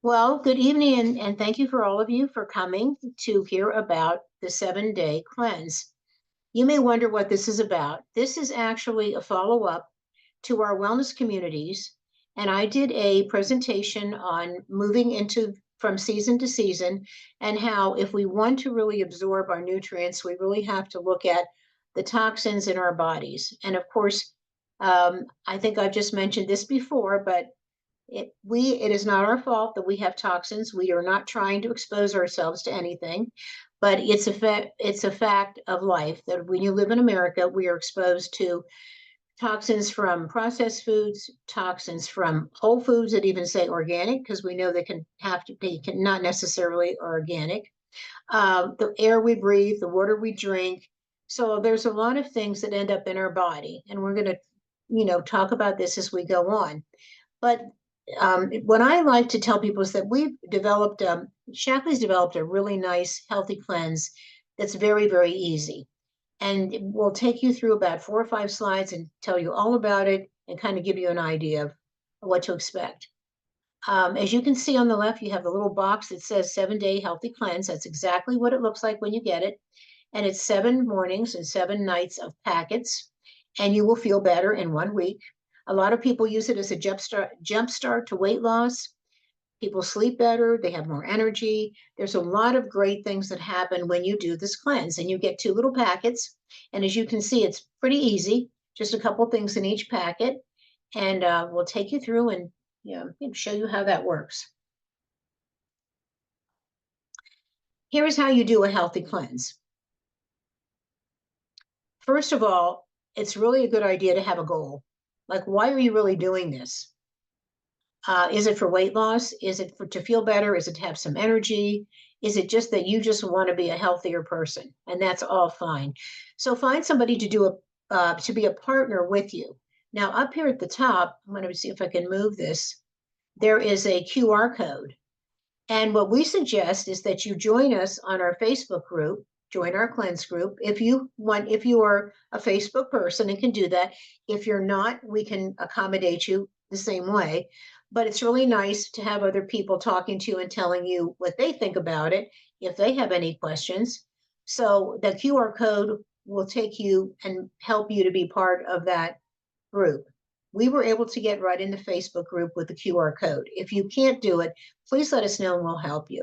Well, good evening, and thank you for all of you for coming to hear about the 7-day cleanse. You may wonder what this is about. This is actually a follow-up to our wellness communities, and I did a presentation on moving into from season to season and how if we want to really absorb our nutrients, we really have to look at the toxins in our bodies. And of course, I think I've just mentioned this before, but it is not our fault that we have toxins. We are not trying to expose ourselves to anything, but it's a fact of life that when you live in America, we are exposed to toxins from processed foods, toxins from whole foods that even say organic, because we know they can have to be not necessarily organic. The air we breathe, the water we drink. So there's a lot of things that end up in our body, and we're going to, talk about this as we go on. But what I like to tell people is that Shaklee's developed a really nice healthy cleanse that's very, very easy. And we'll take you through about 4 or 5 slides and tell you all about it and kind of give you an idea of what to expect. As you can see on the left, you have the little box that says 7-day healthy cleanse. That's exactly what it looks like when you get it. And it's 7 mornings and 7 nights of packets, and you will feel better in 1 week. A lot of people use it as a jump start to weight loss. People sleep better, they have more energy. There's a lot of great things that happen when you do this cleanse, and you get 2 little packets. And as you can see, it's pretty easy, just a couple things in each packet. And we'll take you through and show you how that works. Here's how you do a healthy cleanse. First of all, it's really a good idea to have a goal. Like, why are you really doing this? Is it for weight loss? Is it to feel better? Is it to have some energy? Is it just that you just want to be a healthier person? And that's all fine. So find somebody to be a partner with you. Now, up here at the top, I'm going to see if I can move this. There is a QR code. And what we suggest is that you join us on our Facebook group, join our cleanse group. If you are a Facebook person and can do that. If you're not, we can accommodate you the same way. But it's really nice to have other people talking to you and telling you what they think about it, if they have any questions. So the QR code will take you and help you to be part of that group. We were able to get right in the Facebook group with the QR code. If you can't do it, please let us know and we'll help you.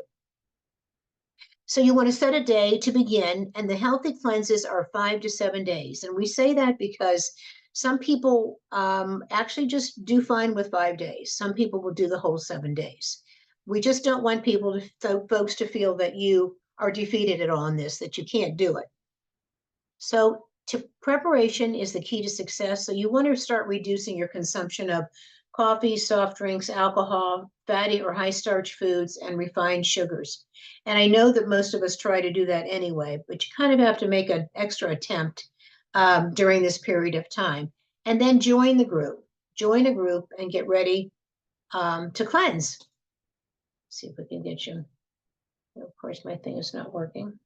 So you want to set a day to begin, and the healthy cleanses are 5 to 7 days. And we say that because some people actually just do fine with 5 days. Some people will do the whole 7 days. We just don't want folks to feel that you are defeated at all in this, that you can't do it. So preparation is the key to success. So you want to start reducing your consumption of coffee, soft drinks, alcohol, fatty or high starch foods, and refined sugars. And I know that most of us try to do that anyway, but you kind of have to make an extra attempt during this period of time. And then join the group. Join a group and get ready to cleanse. Let's see if we can get you. Of course, my thing is not working.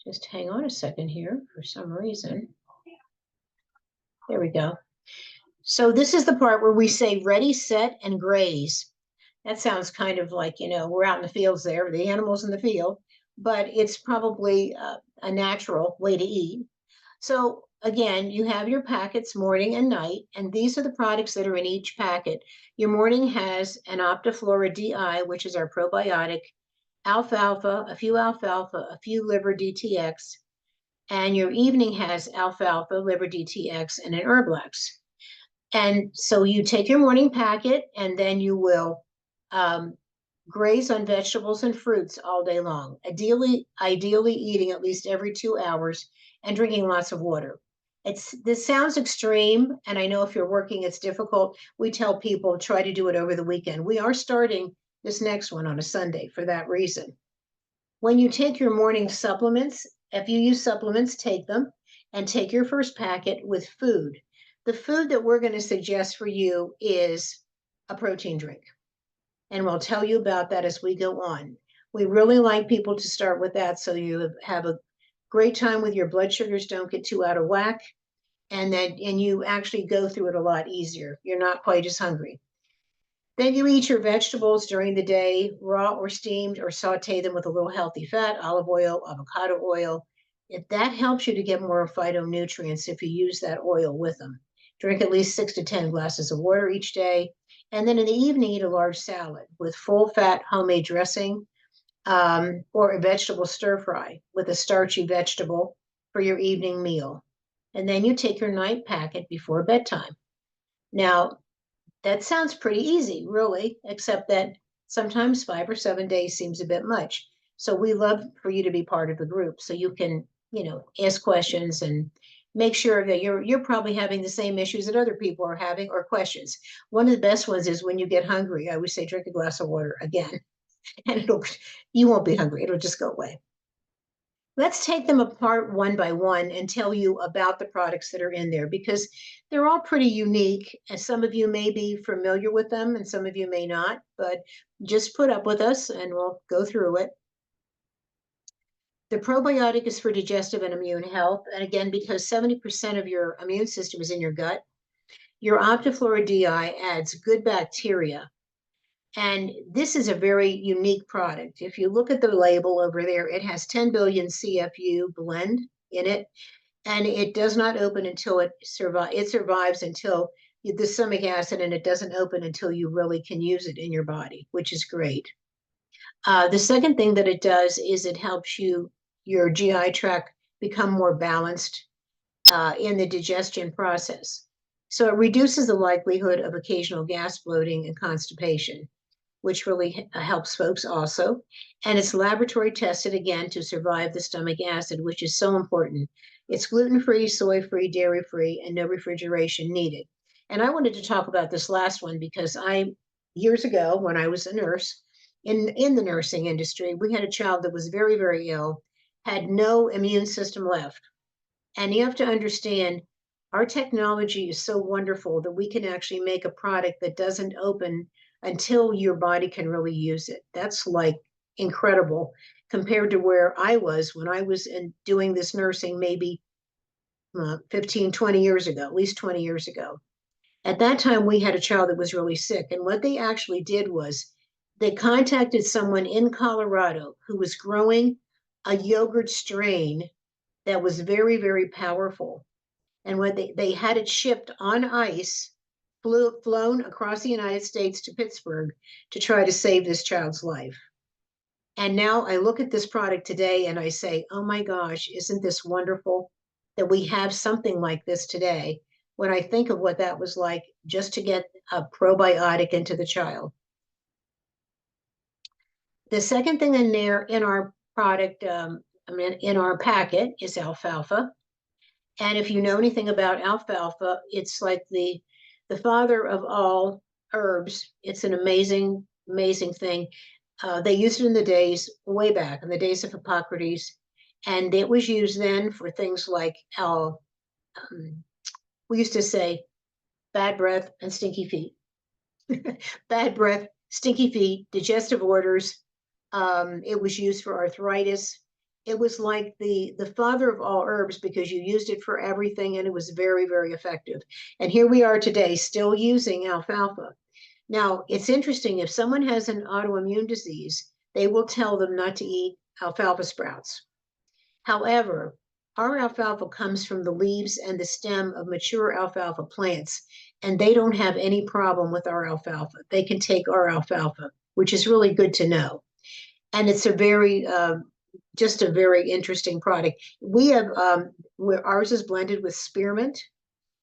Just hang on a second here for some reason. There we go. So this is the part where we say ready, set, and graze. That sounds kind of like, we're out in the fields there, the animals in the field, but it's probably a natural way to eat. So again, you have your packets morning and night, and these are the products that are in each packet. Your morning has an Optiflora DI, which is our probiotic, alfalfa, a few liver DTX, and your evening has alfalfa, liver DTX, and an Herblex. And so you take your morning packet, and then you will graze on vegetables and fruits all day long, ideally eating at least every 2 hours and drinking lots of water. This sounds extreme, and I know if you're working, it's difficult. We tell people try to do it over the weekend. We are starting this next one on a Sunday for that reason. When you take your morning supplements, if you use supplements, take them and take your first packet with food. The food that we're going to suggest for you is a protein drink. And we'll tell you about that as we go on. We really like people to start with that so you have a great time with your blood sugars don't get too out of whack. and you actually go through it a lot easier. You're not quite as hungry. Then you eat your vegetables during the day, raw or steamed, or saute them with a little healthy fat, olive oil, avocado oil. If that helps you to get more phytonutrients if you use that oil with them. Drink at least 6 to 10 glasses of water each day. And then in the evening, eat a large salad with full fat homemade dressing, or a vegetable stir fry with a starchy vegetable for your evening meal. And then you take your night packet before bedtime. Now, that sounds pretty easy, really, except that sometimes 5 or 7 days seems a bit much. So we love for you to be part of the group so you can, ask questions and make sure that you're probably having the same issues that other people are having or questions. One of the best ones is when you get hungry, I always say drink a glass of water again, and you won't be hungry. It'll just go away. Let's take them apart one by one and tell you about the products that are in there because they're all pretty unique. And some of you may be familiar with them and some of you may not, but just put up with us and we'll go through it. The probiotic is for digestive and immune health. And again, because 70% of your immune system is in your gut, your Optiflora DI adds good bacteria. And this is a very unique product. If you look at the label over there, it has 10 billion CFU blend in it, and it does not open until it survives until the stomach acid, and it doesn't open until you really can use it in your body, which is great. The second thing that it does is it helps your GI tract become more balanced in the digestion process. So it reduces the likelihood of occasional gas bloating and constipation, which really helps folks also. And it's laboratory tested again to survive the stomach acid, which is so important. It's gluten-free, soy-free, dairy-free, and no refrigeration needed. And I wanted to talk about this last one because years ago, when I was a nurse in the nursing industry, we had a child that was very, very ill, had no immune system left. And you have to understand, our technology is so wonderful that we can actually make a product that doesn't open until your body can really use it. That's like incredible compared to where I was when I was doing this nursing maybe 15, 20 years ago, at least 20 years ago. At that time, we had a child that was really sick. And what they actually did was they contacted someone in Colorado who was growing a yogurt strain that was very, very powerful. And when they had it shipped on ice, flown across the United States to Pittsburgh to try to save this child's life. And now I look at this product today and I say, oh my gosh, isn't this wonderful that we have something like this today? When I think of what that was like just to get a probiotic into the child. The second thing in there in our product, in our packet is alfalfa. And if you know anything about alfalfa, it's like the father of all herbs. It's an amazing, amazing thing. They used it in the days way back, in the days of Hippocrates. And it was used then for things like, we used to say, bad breath and stinky feet. Bad breath, stinky feet, digestive orders. It was used for arthritis. It was like the father of all herbs because you used it for everything and it was very, very effective. And here we are today still using alfalfa. Now, it's interesting, if someone has an autoimmune disease, they will tell them not to eat alfalfa sprouts. However, our alfalfa comes from the leaves and the stem of mature alfalfa plants, and they don't have any problem with our alfalfa. They can take our alfalfa, which is really good to know. And it's just a very interesting product. We have, ours is blended with spearmint.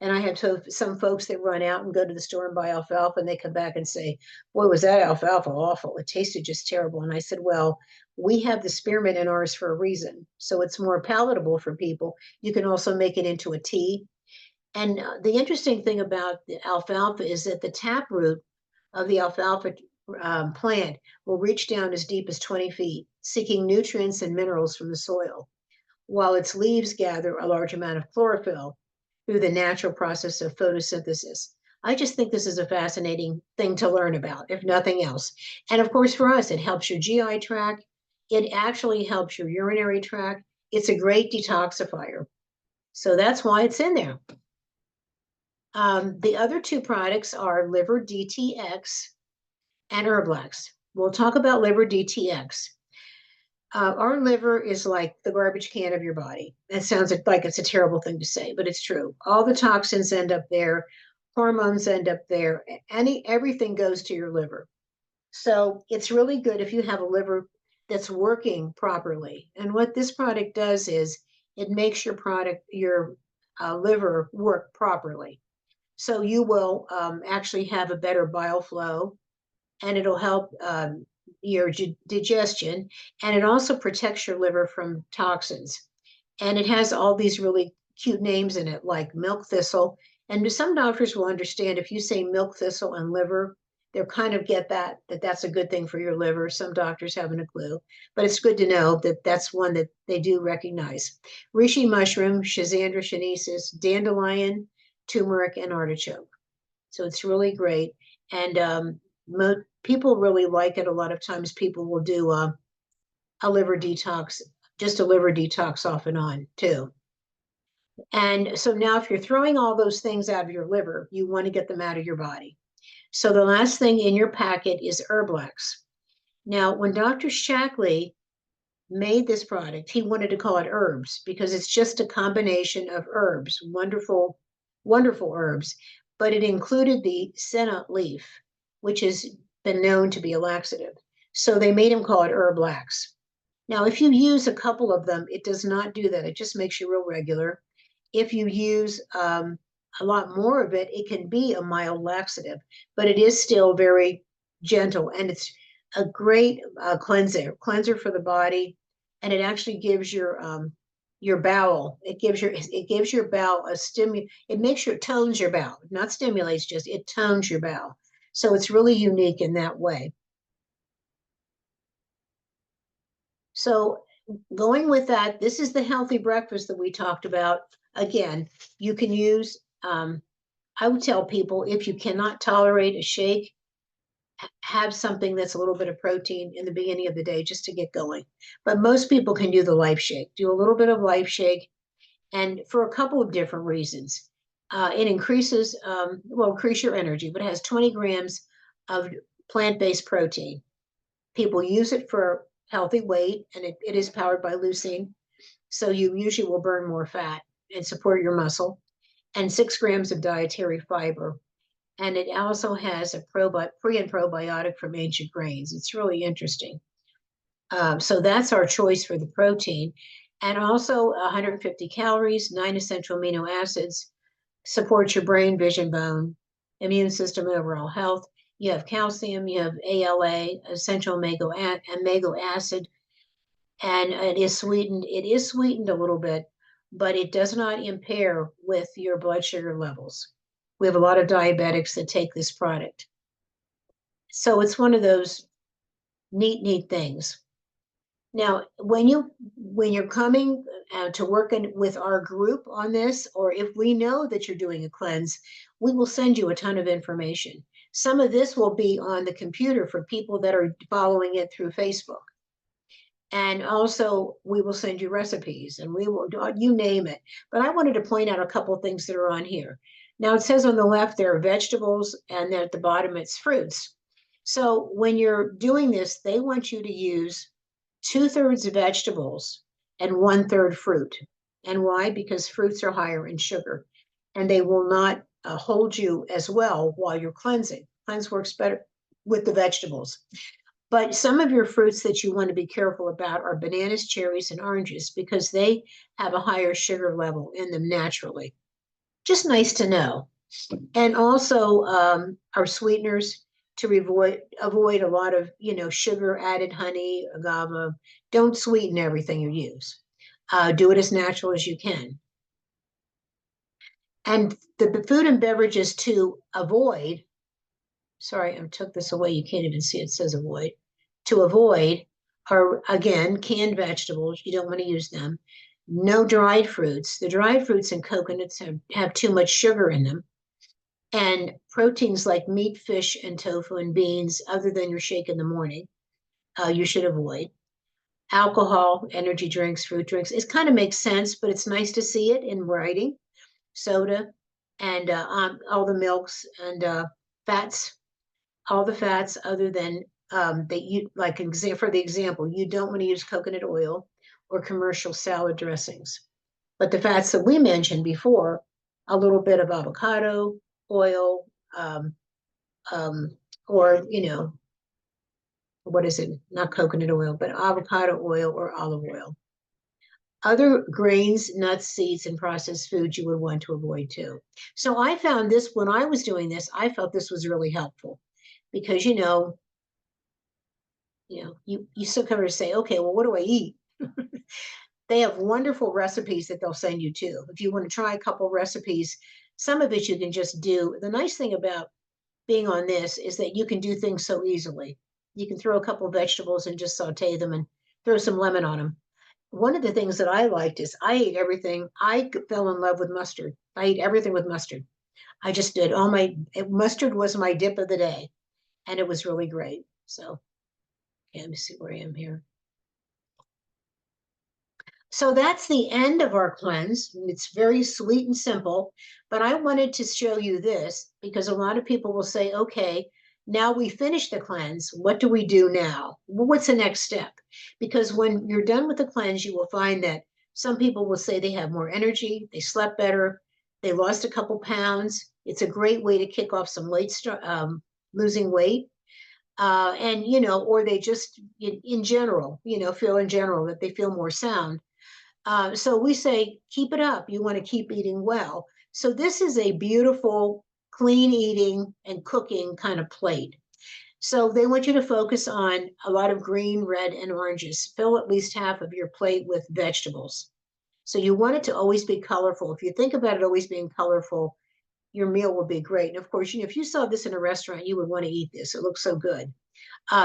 And I have some folks that run out and go to the store and buy alfalfa and they come back and say, boy, was that alfalfa awful. It tasted just terrible. And I said, well, we have the spearmint in ours for a reason. So it's more palatable for people. You can also make it into a tea. And the interesting thing about the alfalfa is that the taproot of the alfalfa plant will reach down as deep as 20 feet, seeking nutrients and minerals from the soil, while its leaves gather a large amount of chlorophyll through the natural process of photosynthesis. I just think this is a fascinating thing to learn about, if nothing else. And of course, for us, it helps your GI tract. It actually helps your urinary tract. It's a great detoxifier. So that's why it's in there. The other two products are Liver DTX and Herblex. We'll talk about Liver DTX. Our liver is like the garbage can of your body. That sounds like it's a terrible thing to say, but it's true. All the toxins end up there, hormones end up there, everything goes to your liver. So it's really good if you have a liver that's working properly. And what this product does is it makes your liver work properly. So you will actually have a better bile flow, and it'll help your digestion, and it also protects your liver from toxins. And it has all these really cute names in it, like milk thistle. And some doctors will understand if you say milk thistle and liver, they'll kind of get that's a good thing for your liver. Some doctors haven't a clue, but it's good to know that that's one that they do recognize. Reishi mushroom, Schizandra sinensis, dandelion, turmeric, and artichoke. So it's really great. And people really like it. A lot of times people will do a liver detox, just a liver detox off and on too. And so now if you're throwing all those things out of your liver, you want to get them out of your body. So the last thing in your packet is Herblex. Now, when Dr. Shaklee made this product, he wanted to call it herbs because it's just a combination of herbs, wonderful, wonderful herbs, but it included the senna leaf, which has been known to be a laxative. So they made him call it Herblex. Now, if you use a couple of them, it does not do that. It just makes you real regular. If you use a lot more of it, it can be a mild laxative, but it is still very gentle, and it's a great cleanser for the body, and it actually gives your bowel. It gives your bowel a it tones your bowel, not stimulates, just it tones your bowel. So it's really unique in that way. So going with that, this is the healthy breakfast that we talked about. Again, you can use, I would tell people if you cannot tolerate a shake, have something that's a little bit of protein in the beginning of the day just to get going. But most people can do the Life Shake, do a little bit of Life Shake, and for a couple of different reasons. It increases, increase your energy, but it has 20 grams of plant-based protein. People use it for healthy weight, and it is powered by leucine. So you usually will burn more fat and support your muscle, and 6 grams of dietary fiber. And it also has a pre and probiotic from ancient grains. It's really interesting. So that's our choice for the protein. And also 150 calories, 9 essential amino acids, supports your brain, vision, bone, immune system, and overall health. You have calcium, you have ALA, essential omega acid, and it is sweetened. It is sweetened a little bit, but it does not impair with your blood sugar levels. We have a lot of diabetics that take this product. So it's one of those neat things. Now, when you're coming to work with our group on this, or if we know that you're doing a cleanse, we will send you a ton of information. Some of this will be on the computer for people that are following it through Facebook. And also, we will send you recipes, and we will, you name it. But I wanted to point out a couple of things that are on here. Now, it says on the left there are vegetables, and then at the bottom it's fruits. So when you're doing this, they want you to use 2/3 vegetables and 1/3 fruit. And why? Because fruits are higher in sugar, and they will not hold you as well while you're cleansing. Cleanse works better with the vegetables. But some of your fruits that you want to be careful about are bananas, cherries, and oranges because they have a higher sugar level in them naturally. Just nice to know. And also our sweeteners to avoid a lot of, sugar added honey, agave. Don't sweeten everything you use. Do it as natural as you can. And the food and beverages to avoid, sorry, I took this away. You can't even see it says avoid. To avoid are, again, canned vegetables. You don't want to use them. No dried fruits. The dried fruits and coconuts have too much sugar in them. And proteins like meat, fish, and tofu and beans, other than your shake in the morning, you should avoid. Alcohol, energy drinks, fruit drinks. It kind of makes sense, but it's nice to see it in writing. Soda, and all the milks and fats, all the fats other than that you like. For the example, you don't want to use coconut oil or commercial salad dressings. But the fats that we mentioned before, a little bit of avocado oil, um, um, or what is it? Not coconut oil, but avocado oil or olive oil. Other grains, nuts, seeds, and processed foods you would want to avoid too. So I found this when I was doing this, I felt this was really helpful because you still kind of say, okay, well, what do I eat? They have wonderful recipes that they'll send you to. If you want to try a couple recipes, some of it you can just do. The nice thing about being on this is that you can do things so easily. You can throw a couple of vegetables and just saute them and throw some lemon on them. One of the things that I liked is I ate everything. I fell in love with mustard. I ate everything with mustard. I just did. Mustard was my dip of the day, and it was really great. So, yeah, let me see where I am here. So that's the end of our cleanse. It's very sweet and simple, but I wanted to show you this because a lot of people will say, okay, now we finished the cleanse. What do we do now? Well, what's the next step? Because when you're done with the cleanse, you will find that some people will say they have more energy, they slept better, they lost a couple pounds. It's a great way to kick off some losing weight. Or they just in general, feel in general that they feel more sound. So we say, keep it up. You want to keep eating well. So this is a beautiful, clean eating and cooking kind of plate. So they want you to focus on a lot of green, red, and oranges. Fill at least half of your plate with vegetables. So you want it to always be colorful. If you think about it always being colorful, your meal will be great. And of course, if you saw this in a restaurant, you would want to eat this. It looks so good.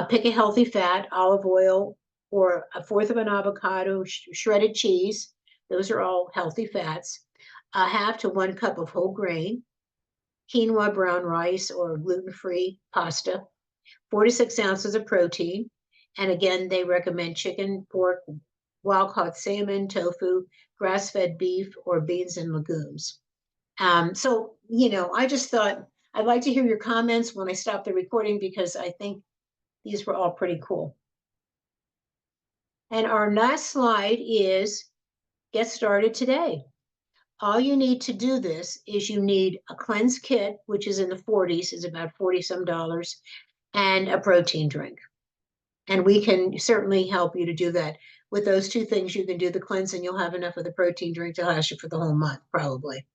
Pick a healthy fat, olive oil, or a fourth of an avocado, shredded cheese. Those are all healthy fats. A half to 1 cup of whole grain, quinoa brown rice or gluten-free pasta, 4 to 6 ounces of protein. And again, they recommend chicken, pork, wild-caught salmon, tofu, grass-fed beef, or beans and legumes. I just thought I'd like to hear your comments when I stop the recording because I think these were all pretty cool. And our last slide is get started today. All you need to do this is you need a cleanse kit, which is in the 40s, is about 40 some dollars, and a protein drink. And we can certainly help you to do that. With those two things, you can do the cleanse and you'll have enough of the protein drink to last you for the whole month, probably.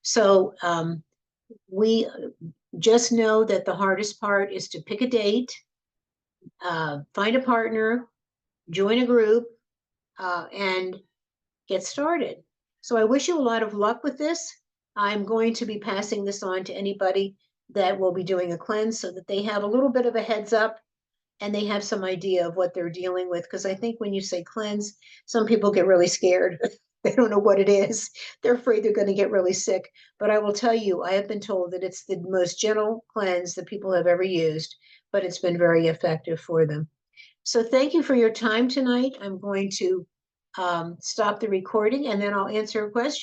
So we just know that the hardest part is to pick a date, find a partner, join a group, and get started. So I wish you a lot of luck with this. I'm going to be passing this on to anybody that will be doing a cleanse so that they have a little bit of a heads up and they have some idea of what they're dealing with. Because I think when you say cleanse, some people get really scared. They don't know what it is. They're afraid they're going to get really sick. But I will tell you, I have been told that it's the most gentle cleanse that people have ever used, but it's been very effective for them. So thank you for your time tonight. I'm going to stop the recording and then I'll answer a question.